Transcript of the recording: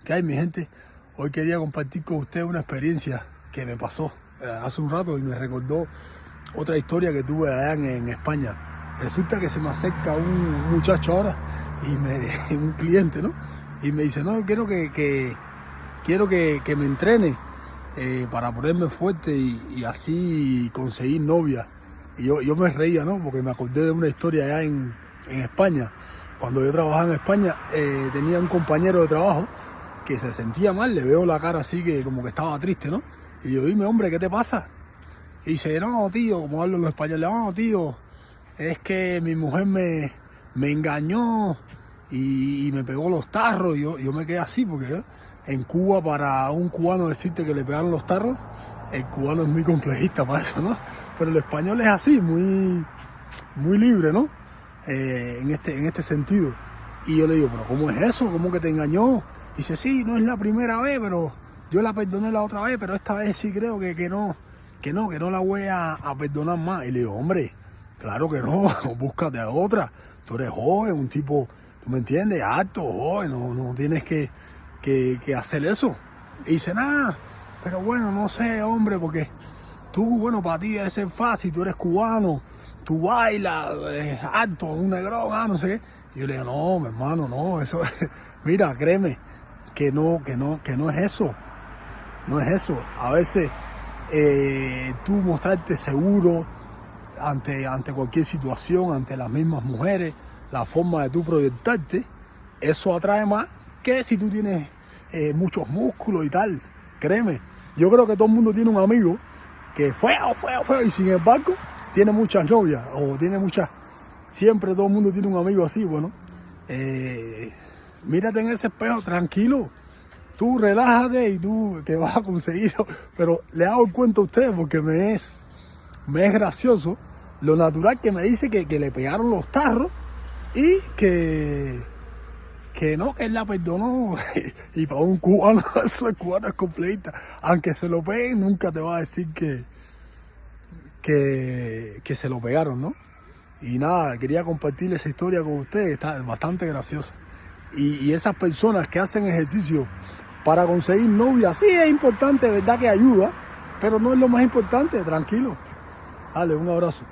¿Qué hay, mi gente? Hoy quería compartir con ustedes una experiencia que me pasó hace un rato y me recordó otra historia que tuve allá en España. Resulta que se me acerca un muchacho ahora y un cliente, ¿no? Y me dice, no, quiero que me entrene para ponerme fuerte y así conseguir novia. Y yo me reía, ¿no? Porque me acordé de una historia allá en España. Cuando yo trabajaba en España, tenía un compañero de trabajo que se sentía mal, le veo la cara así que como que estaba triste, ¿no? Y yo, dime, hombre, ¿qué te pasa? Y dice, no, tío, como hablo en los españoles, no, tío, es que mi mujer me engañó y me pegó los tarros. Y yo me quedé así porque en Cuba, para un cubano decirte que le pegaron los tarros, el cubano es muy complejista para eso, ¿no? Pero el español es así, muy libre, ¿no? En este sentido. Y yo le digo, pero ¿cómo es eso? ¿Cómo que te engañó? Y dice, sí, no es la primera vez, pero yo la perdoné la otra vez, pero esta vez sí creo que no la voy a perdonar más. Y le digo, hombre, claro que no, búscate a otra. Tú eres joven, un tipo, ¿tú me entiendes? Alto, joven, no tienes que hacer eso. Y dice, nada, pero bueno, no sé, hombre, porque tú, bueno, para ti debe ser fácil, tú eres cubano, tú bailas, alto, un negrón, no sé qué. Y yo le digo, no, mi hermano, no, eso mira, créeme, que no es eso, no es eso. A veces tú mostrarte seguro ante cualquier situación, ante las mismas mujeres, la forma de tú proyectarte, eso atrae más que si tú tienes muchos músculos y tal. Créeme, yo creo que todo el mundo tiene un amigo que feo, y sin embargo tiene muchas novias o tiene muchas. Siempre todo el mundo tiene un amigo así. Bueno, mírate en ese espejo, tranquilo, tú relájate y tú te vas a conseguirlo. Pero le hago el cuento a ustedes porque me es gracioso lo natural que me dice que le pegaron los tarros y que no, que él la perdonó. Y para un cubano, eso, el cubano es complejista. Aunque se lo peguen, nunca te va a decir que se lo pegaron, ¿no? Y nada, quería compartir esa historia con ustedes, está bastante graciosa. Y esas personas que hacen ejercicio para conseguir novia, sí es importante, verdad que ayuda, pero no es lo más importante, tranquilo. Dale, un abrazo.